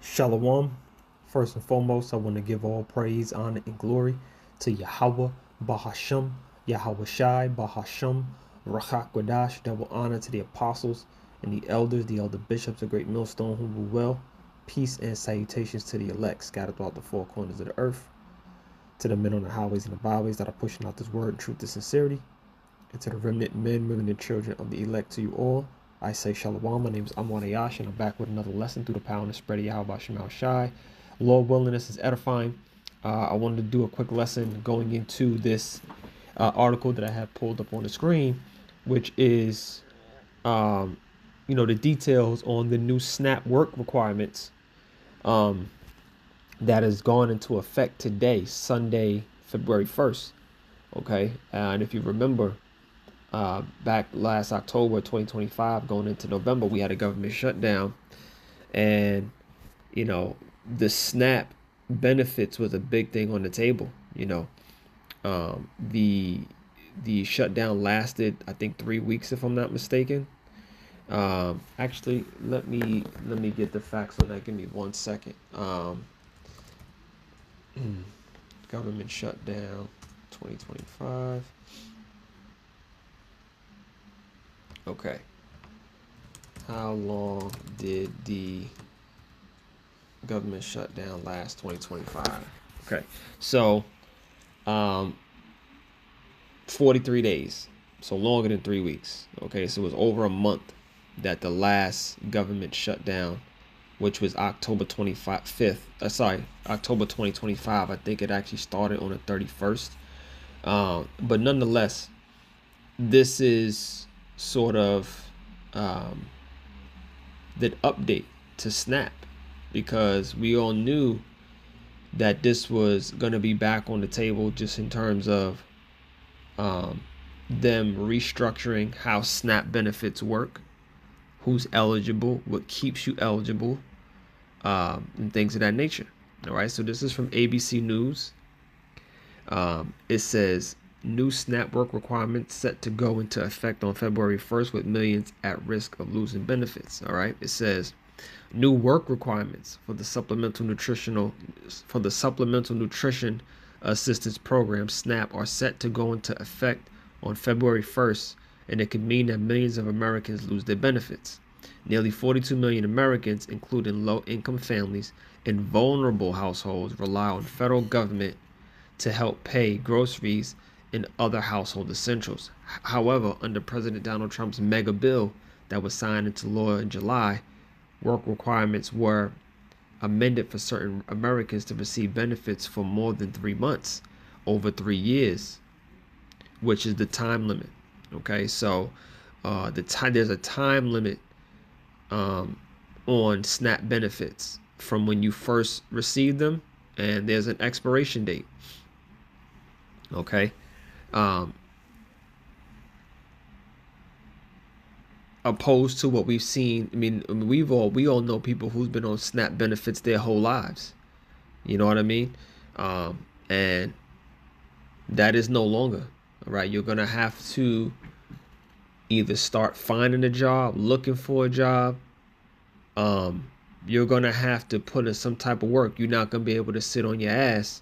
Shalom. First and foremost, I want to give all praise, honor, and glory to Yahawah, Bahasham, Yahawashi, Bahasham, Rachak Wadash. Double honor to the apostles and the elders, the elder bishops, the great Millstone who rule well. Peace and salutations to the elect scattered throughout the four corners of the earth. To the men on the highways and the byways that are pushing out this word in truth and sincerity. And to the remnant men, women, and children of the elect, to you all, I say Shalom. My name is Ahyash, and I'm back with another lesson through the power and the spread of Yahawah. Lord willing, this is edifying. I wanted to do a quick lesson going into this article that I have pulled up on the screen, which is, the details on the new SNAP work requirements that has gone into effect today, Sunday, February 1st. Okay, and if you remember, back last October 2025 going into November, we had a government shutdown, and the SNAP benefits was a big thing on the table. The shutdown lasted, I think, 3 weeks, if I'm not mistaken. Actually, let me get the facts on that. Give me 1 second. Government shutdown 2025. Okay. How long did the government shutdown last? 2025. Okay. So, 43 days. So longer than 3 weeks. Okay. So it was over a month that the last government shutdown, which was October 2025. I think it actually started on the 31st. But nonetheless, this is sort of the update to SNAP, because we all knew that this was going to be back on the table, just in terms of them restructuring how SNAP benefits work, who's eligible, what keeps you eligible, and things of that nature. All right, so this is from ABC News. It says, new SNAP work requirements set to go into effect on February 1st, with millions at risk of losing benefits. All right, it says new work requirements for the supplemental nutrition assistance program SNAP are set to go into effect on February 1st, and it could mean that millions of Americans lose their benefits. Nearly 42 million Americans, including low-income families and vulnerable households, rely on federal government to help pay groceries and other household essentials. However, under President Donald Trump's mega bill that was signed into law in July, work requirements were amended for certain Americans to receive benefits for more than 3 months, over 3 years, which is the time limit. Okay, so there's a time limit on SNAP benefits from when you first receive them, and there's an expiration date. Okay. Opposed to what we've seen. I mean, we all know people who's been on SNAP benefits their whole lives. You know what I mean? And that is no longer. All right. You're going to have to either start finding a job, looking for a job. You're going to have to put in some type of work. You're not going to be able to sit on your ass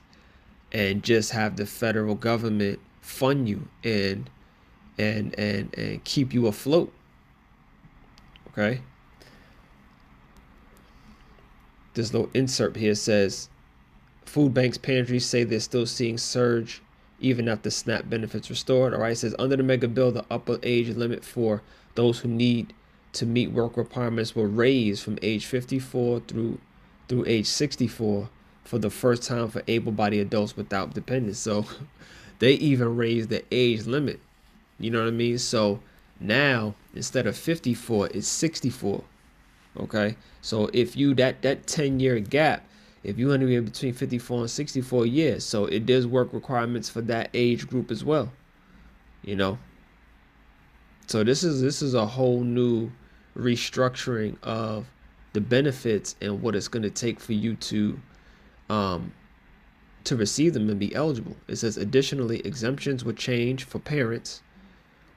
and just have the federal government fund you and keep you afloat. Okay. This little insert here says, food banks, pantries say they're still seeing surge even after SNAP benefits restored. All right. It says, under the mega bill, the upper age limit for those who need to meet work requirements were raised from age 54 through age 64 for the first time for able-bodied adults without dependents. So they even raised the age limit. You know what I mean? So now instead of 54, it's 64. Okay. So if you that 10-year gap, if you want to be between 54 and 64 years, so it does work requirements for that age group as well. So this is a whole new restructuring of the benefits and what it's going to take for you to receive them and be eligible. It says, additionally, exemptions would change for parents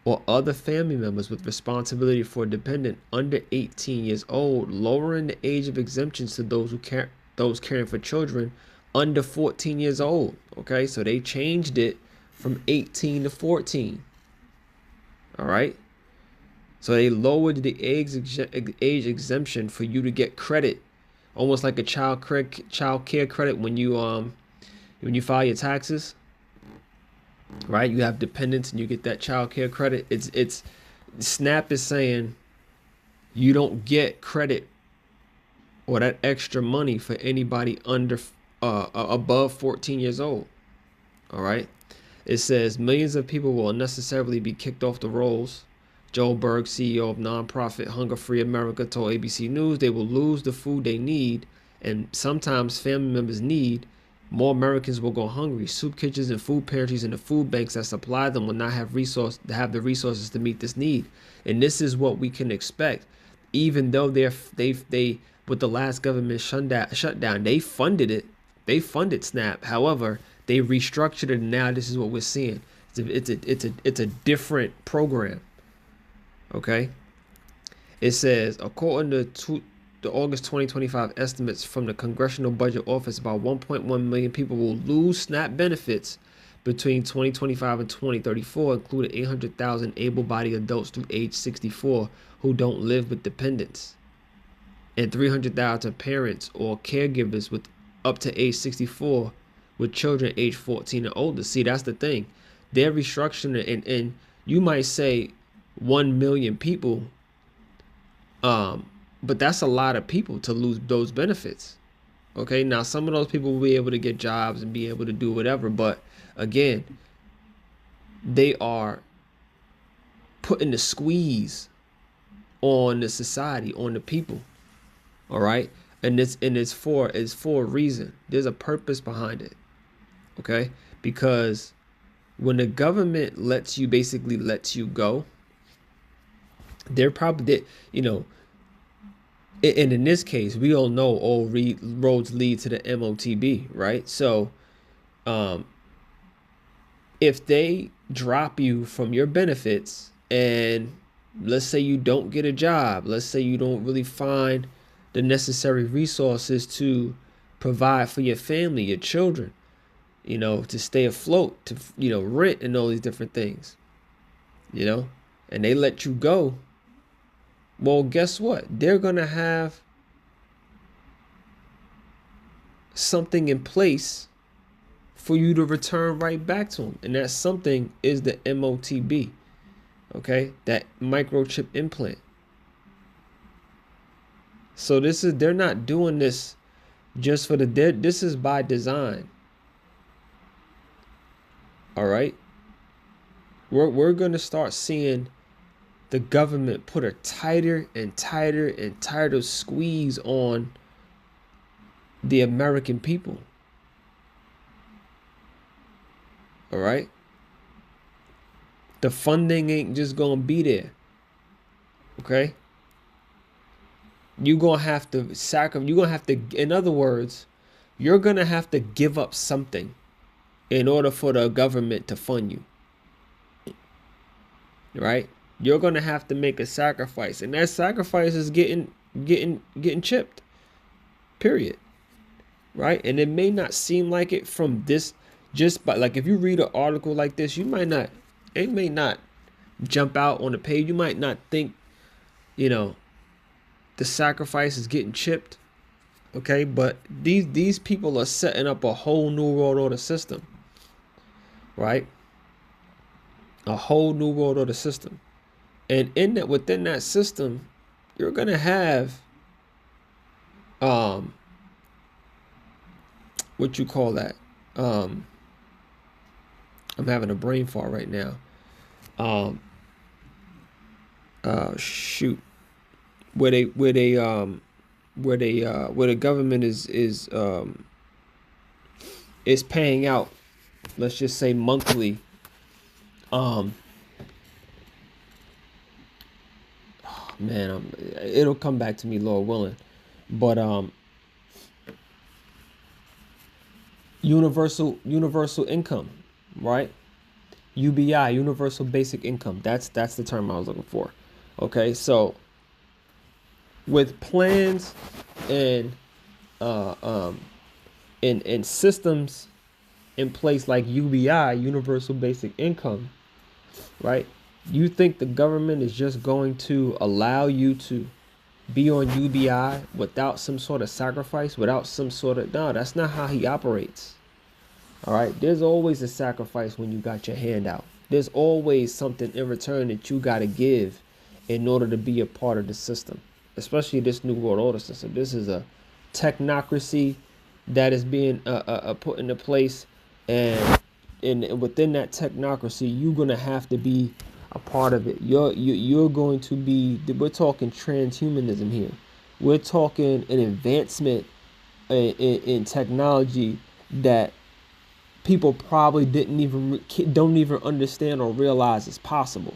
or other family members with responsibility for a dependent under 18 years old, lowering the age of exemptions to those caring for children under 14 years old. Okay, so they changed it from 18 to 14. All right, so they lowered the age exemption for you to get credit, almost like a child care credit when you file your taxes. Right, you have dependents and you get that child care credit. It's SNAP is saying you don't get credit or that extra money for anybody under above 14 years old. All right, it says millions of people will unnecessarily be kicked off the rolls. Joel Berg, CEO of nonprofit Hunger Free America, told ABC News they will lose the food they need, and sometimes family members need. More Americans will go hungry. Soup kitchens and food pantries and the food banks that supply them will not have the resources to meet this need. And this is what we can expect. Even though they with the last government shutdown, they funded it. They funded SNAP. However, they restructured it, and now this is what we're seeing. It's a different program. Okay. It says, according to the August 2025 estimates from the Congressional Budget Office, about 1.1 million people will lose SNAP benefits between 2025 and 2034, including 800,000 able-bodied adults through age 64 who don't live with dependents, and 300,000 parents or caregivers with up to age 64 with children age 14 and older. See, that's the thing. They're restructuring it, and you might say 1 million people, but that's a lot of people to lose those benefits. Okay, now some of those people will be able to get jobs and be able to do whatever, but again, they are putting the squeeze on the society, on the people. All right, and it's for a reason. There's a purpose behind it. Okay, because when the government lets you go, they're probably, and in this case, we all know all roads lead to the MOTB, right? So, if they drop you from your benefits, and let's say you don't get a job, let's say you don't really find the necessary resources to provide for your family, your children, to stay afloat, to, rent and all these different things, and they let you go. Well, guess what? They're going to have something in place for you to return right back to them. And that something is the MOTB, okay? That microchip implant. So they're not doing this just for this is by design. All right? We're going to start seeing the government put a tighter and tighter and tighter squeeze on the American people. All right? The funding ain't just going to be there. Okay? You're going to have to in other words, you're going to have to give up something in order for the government to fund you. Right? You're going to have to make a sacrifice, and that sacrifice is getting chipped. Period. Right? And it may not seem like it from this, but like if you read an article like this, it may not jump out on the page. You might not think, the sacrifice is getting chipped. Okay, but these people are setting up a whole new world order system. Right? A whole new world order system. And within that system, you're gonna have what you call that? I'm having a brain fart right now. Shoot. Where the government is paying out, let's just say monthly, it'll come back to me, Lord willing. But universal income, right? UBI, Universal Basic Income. That's the term I was looking for. Okay, so with plans and and systems in place like UBI, Universal Basic Income, right? You think the government is just going to allow you to be on UBI without some sort of sacrifice, without some sort of... No, that's not how he operates. All right, there's always a sacrifice when you got your hand out. There's always something in return that you got to give in order to be a part of the system, especially this new world order system. This is a technocracy that is being put into place, and within that technocracy, you're gonna have to be a part of it. You're going to be... We're talking transhumanism here. We're talking an advancement in technology that people probably don't even understand or realize is possible.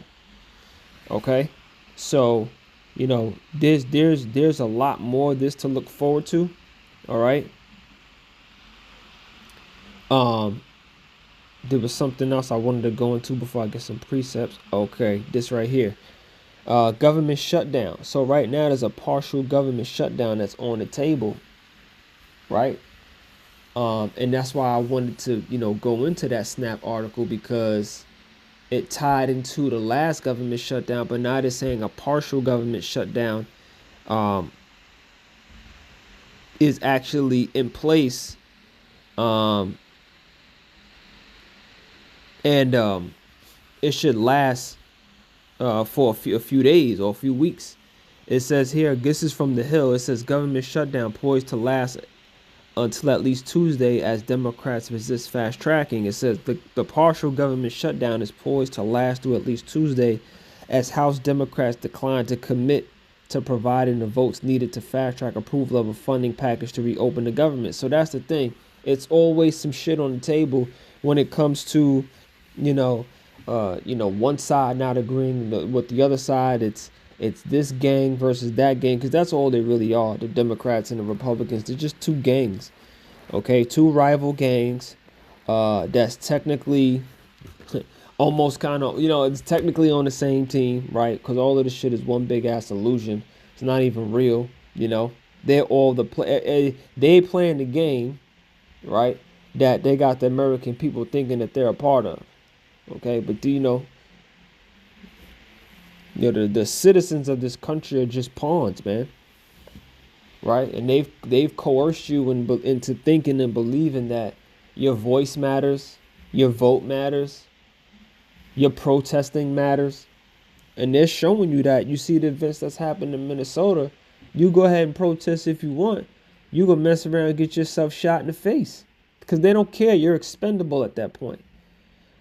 Okay, so you know, there's a lot more of this to look forward to. All right. There was something else I wanted to go into before I get some precepts. Okay, this right here. Government shutdown. So right now there's a partial government shutdown that's on the table. Right. And that's why I wanted to, you know, go into that Snap article, because it tied into the last government shutdown, but now they're saying a partial government shutdown is actually in place. And it should last for a few days or a few weeks. It says here, this is from The Hill. It says government shutdown poised to last until at least Tuesday as Democrats resist fast tracking. It says the partial government shutdown is poised to last through at least Tuesday as House Democrats decline to commit to providing the votes needed to fast track approval of a funding package to reopen the government. So that's the thing. It's always some shit on the table when it comes to, one side not agreeing with the other side. It's this gang versus that gang, because that's all they really are. The Democrats and the Republicans, they're just two gangs. Okay, two rival gangs that's technically almost kind of, it's technically on the same team, right? Because all of this shit is one big ass illusion. It's not even real, They're all they playing the game, right? That they got the American people thinking that they're a part of. Okay, but the citizens of this country are just pawns, man. Right? And they've coerced you into thinking and believing that your voice matters, your vote matters, your protesting matters. And they're showing you that. You see the events that's happened in Minnesota. You go ahead and protest if you want. You go mess around and get yourself shot in the face. Because they don't care. You're expendable at that point.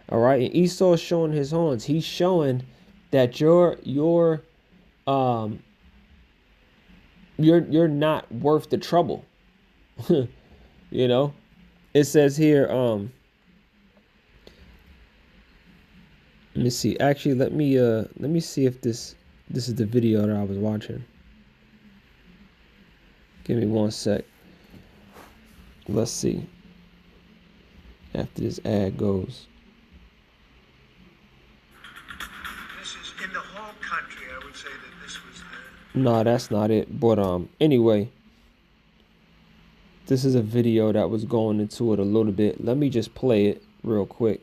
All right? And Esau's showing his horns. He's showing that you're not worth the trouble. It says here, let me see. Actually, let me see if this is the video that I was watching. Give me one sec. Let's see. After this ad goes. In the whole country, I would say that this was No, that's not it. But anyway, this is a video that was going into it a little bit. Let me just play it real quick.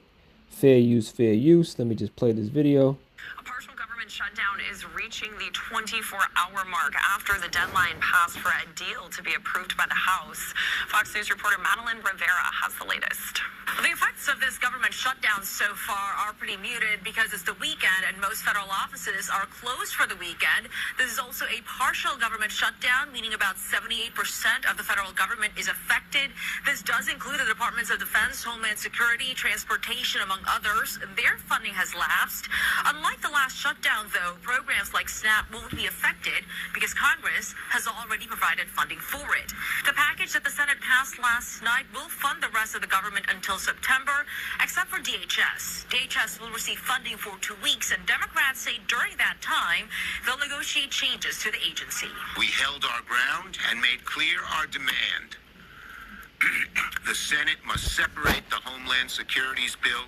Fair use, fair use. Let me just play this video. A partial government shutdown is reaching the 24-hour mark after the deadline passed for a deal to be approved by the House. Fox News reporter Madeline Rivera has the latest. The effects of this government shutdown so far are pretty muted because it's the weekend and most federal offices are closed for the weekend. This is also a partial government shutdown, meaning about 78% of the federal government is affected. This does include the Departments of Defense, Homeland Security, Transportation, among others. Their funding has lapsed. Unlike the last shutdown, though, programs like SNAP won't be affected because Congress has already provided funding for it. The package that the Senate passed last night will fund the rest of the government until September, except for DHS. DHS will receive funding for 2 weeks, and Democrats say during that time, they'll negotiate changes to the agency. We held our ground and made clear our demand. The Senate must separate the Homeland Security's bill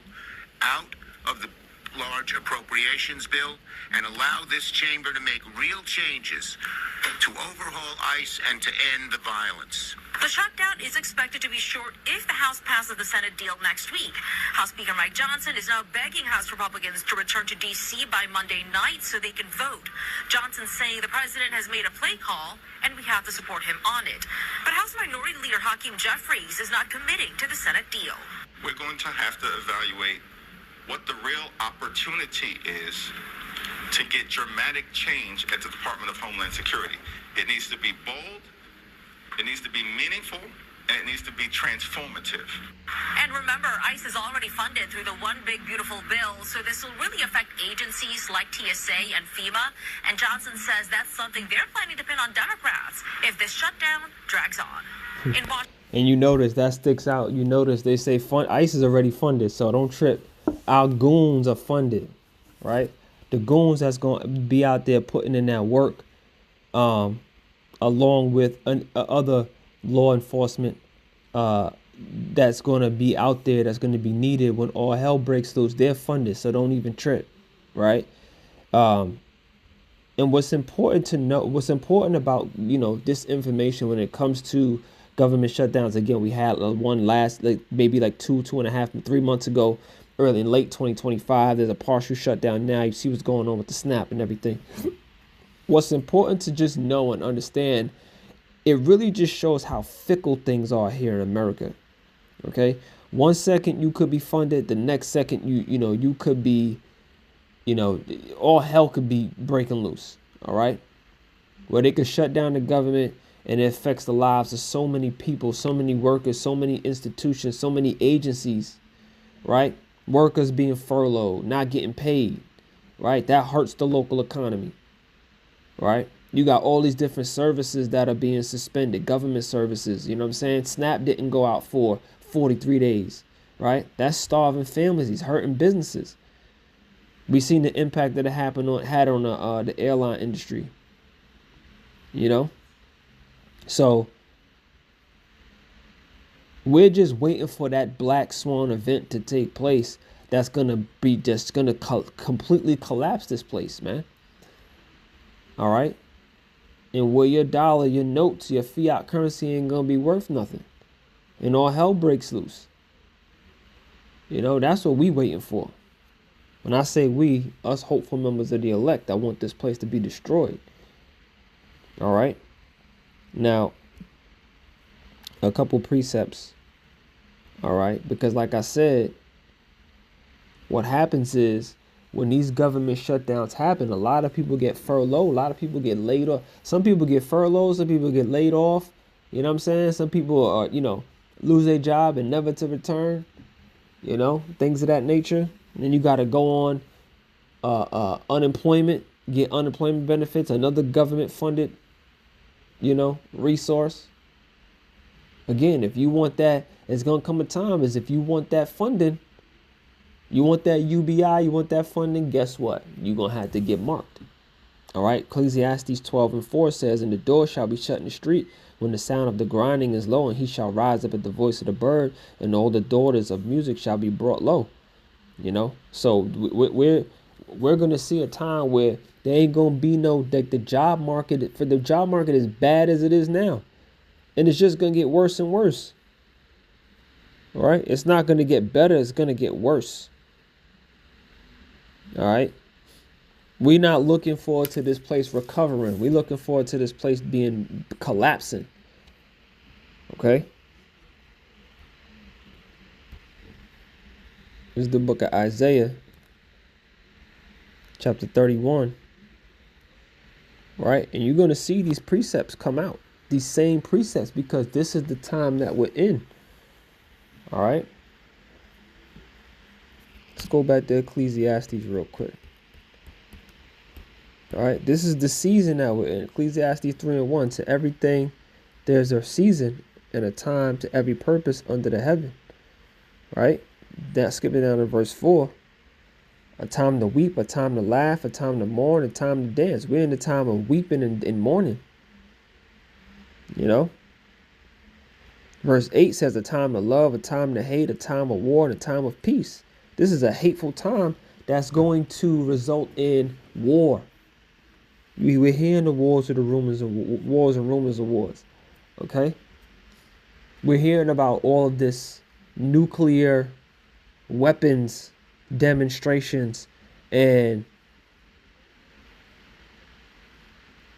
out of the large appropriations bill and allow this chamber to make real changes to overhaul ICE and to end the violence. The shutdown is expected to be short if the House passes the Senate deal next week. House Speaker Mike Johnson is now begging House Republicans to return to D.C. by Monday night so they can vote. Johnson's saying the president has made a play call and we have to support him on it. But House Minority Leader Hakeem Jeffries is not committing to the Senate deal. We're going to have to evaluate what the real opportunity is to get dramatic change at the Department of Homeland Security. It needs to be bold, it needs to be meaningful, and it needs to be transformative. And remember, ICE is already funded through the One Big Beautiful Bill, so this will really affect agencies like TSA and FEMA. And Johnson says that's something they're planning to pin on Democrats if this shutdown drags on. In Washington. And you notice that sticks out. You notice they say ICE is already funded, so don't trip. Our goons are funded, right? The goons that's going to be out there putting in that work, along with other law enforcement that's going to be out there, that's going to be needed when all hell breaks loose. They're funded, so don't even trip, right? And what's important to know, what's important about, this information when it comes to government shutdowns. Again, we had one last, maybe 2.5, 3 months ago, early in late 2025. There's a partial shutdown now. You see what's going on with the snap and everything. What's important to just know and understand, it really just shows how fickle things are here in America. Okay, 1 second you could be funded, the next second you could be, all hell could be breaking loose. All right, where they could shut down the government and it affects the lives of so many people, so many workers, so many institutions, so many agencies, right? Workers being furloughed, not getting paid, right? That hurts the local economy, right? You got all these different services that are being suspended, government services, you know what I'm saying? SNAP didn't go out for 43 days, right? That's starving families, he's hurting businesses. We've seen the impact that it had on the airline industry, So we're just waiting for that black swan event to take place that's going to be just going to completely collapse this place, man. All right. And where your dollar, your notes, your fiat currency ain't going to be worth nothing. And all hell breaks loose. That's what we waiting for. When I say we, us hopeful members of the elect, I want this place to be destroyed. All right. Now, a couple precepts. All right. Because like I said, what happens is when these government shutdowns happen, a lot of people get furloughed. A lot of people get laid off. Some people get furloughed. Some people get laid off. You know what I'm saying? Some people are, lose their job and never to return. Things of that nature. And then you got to go on unemployment, get unemployment benefits, another government funded, resource. Again, if you want that, it's going to come a time is if you want that funding, you want that UBI, you want that funding, guess what? You're going to have to get marked. All right. Ecclesiastes 12:4 says, and the door shall be shut in the street when the sound of the grinding is low, and he shall rise up at the voice of the bird, and all the daughters of music shall be brought low. So we're going to see a time where there ain't going to be the job market is bad as it is now. And it's just going to get worse and worse. All right. It's not going to get better. It's going to get worse. All right. We're not looking forward to this place recovering. We're looking forward to this place collapsing. Okay. This is the book of Isaiah, chapter 31. Right. And you're going to see these precepts come out. These same precepts, because this is the time that we're in. All right. Let's go back to Ecclesiastes real quick. All right. This is the season that we're in. Ecclesiastes 3:1. To everything, there's a season and a time to every purpose under the heaven. Right. Now, skipping down to verse 4. A time to weep, a time to laugh, a time to mourn, a time to dance. We're in the time of weeping and mourning. Verse 8 says a time to love, a time to hate, a time of war, and a time of peace. This is a hateful time that's going to result in war. We're hearing the wars and rumors of wars. Okay? We're hearing about all of this nuclear weapons demonstrations and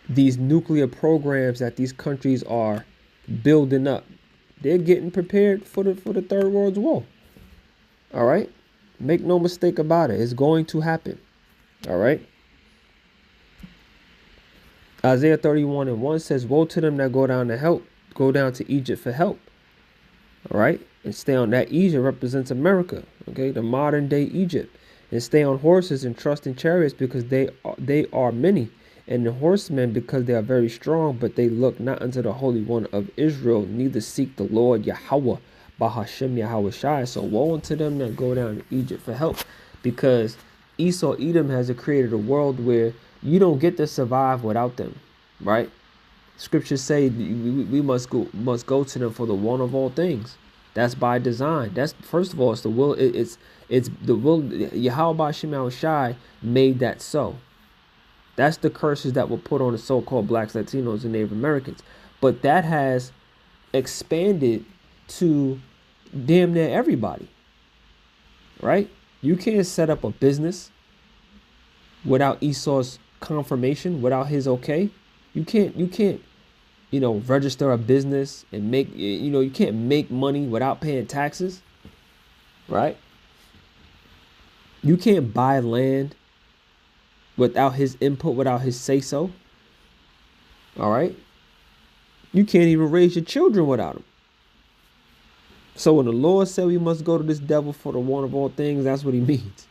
these nuclear programs that these countries are building up. They're getting prepared for the Third World War. All right? Make no mistake about it. It's going to happen. All right? Isaiah 31:1 says, woe to them that go down to Egypt for help. All right? And stay on that. Egypt represents America. Okay? The modern day Egypt. And stay on horses and trust in chariots because they are many. And the horsemen because they are very strong, but they look not unto the Holy One of Israel, neither seek the Lord Yahawah, Bahashem Yahawashi. So woe unto them that go down to Egypt for help, because Esau Edom has created a world where you don't get to survive without them, right? Scriptures say we must go to them for the one of all things. That's by design. That's, first of all, it's the will. It's the will. Yahweh Bahashem Yahawashi made that so. That's the curses that were put on the so-called blacks, Latinos, and Native Americans. But that has expanded to damn near everybody, right? You can't set up a business without Esau's confirmation, without his okay. You can't, register a business and make, you can't make money without paying taxes, right? You can't buy land without his input, without his say-so. All right? You can't even raise your children without him. So when the Lord said we must go to this devil for the one of all things, that's what he means.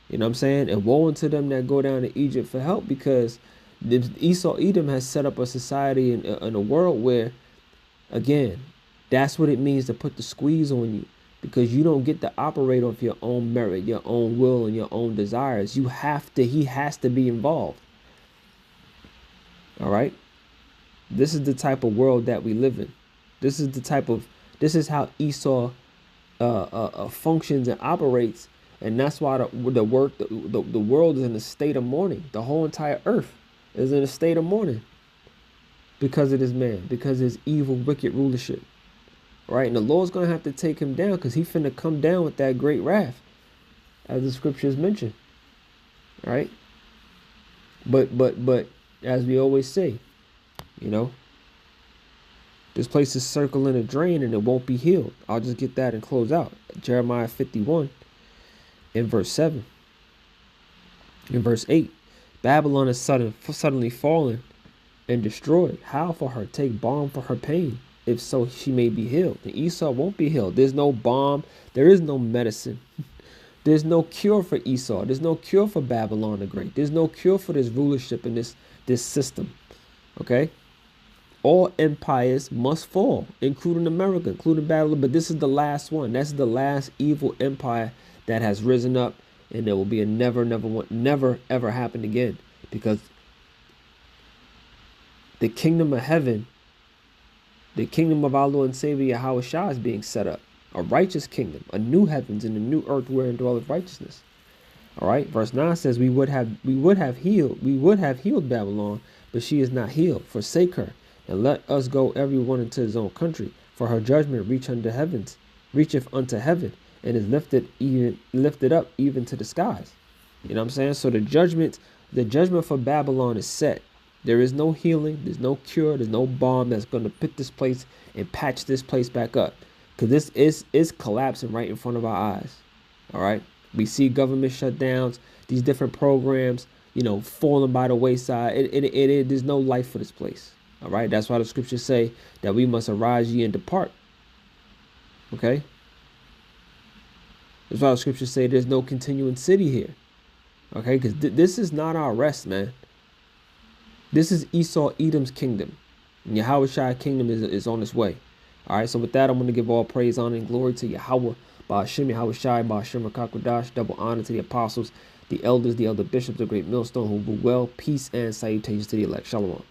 You know what I'm saying? And woe unto them that go down to Egypt for help, because Esau Edom has set up a society in a world where, again, that's what it means to put the squeeze on you. Because you don't get to operate off your own merit, your own will, and your own desires. He has to be involved. All right? This is the type of world that we live in. This is how Esau functions and operates. And that's why the world is in a state of mourning. The whole entire earth is in a state of mourning. Because of this man. Because of his evil, wicked rulership. Right, and the Lord's gonna have to take him down, because he finna come down with that great wrath, as the scriptures mention. Right, but as we always say, this place is circling a drain and it won't be healed. I'll just get that and close out. Jeremiah 51 in verse 7. In verse 8, Babylon is suddenly fallen and destroyed. How for her? Take balm for her pain. If so, she may be healed. And Esau won't be healed. There's no balm. There is no medicine. There's no cure for Esau. There's no cure for Babylon the Great. There's no cure for this rulership and this system. Okay? All empires must fall, including America, including Babylon. But this is the last one. That's the last evil empire that has risen up. And there will be a never ever happen again. Because the kingdom of heaven, the kingdom of our Lord and Savior Yahawashi is being set up. A righteous kingdom, a new heavens and a new earth wherein dwelleth righteousness. All right. Verse 9 says we would have healed Babylon, but she is not healed. Forsake her, and let us go every one into his own country. For her judgment reacheth unto heaven, and is lifted up even to the skies. You know what I'm saying? So the judgment for Babylon is set. There is no healing. There's no cure. There's no balm that's going to put this place and patch this place back up. Because this is collapsing right in front of our eyes. All right. We see government shutdowns, these different programs, falling by the wayside. There's no life for this place. All right. That's why the scriptures say that we must arise ye and depart. Okay. That's why the scriptures say there's no continuing city here. Okay. Because this is not our rest, man. This is Esau Edom's kingdom. And Yahawashi kingdom is on its way. All right, so with that, I'm going to give all praise, honor, and glory to Yahweh, Bahashem Yahawashi, Bahashem Rakakwadash, double honor to the apostles, the elders, the elder bishops, the great Millstone, who rule well, peace and salutations to the elect. Shalom.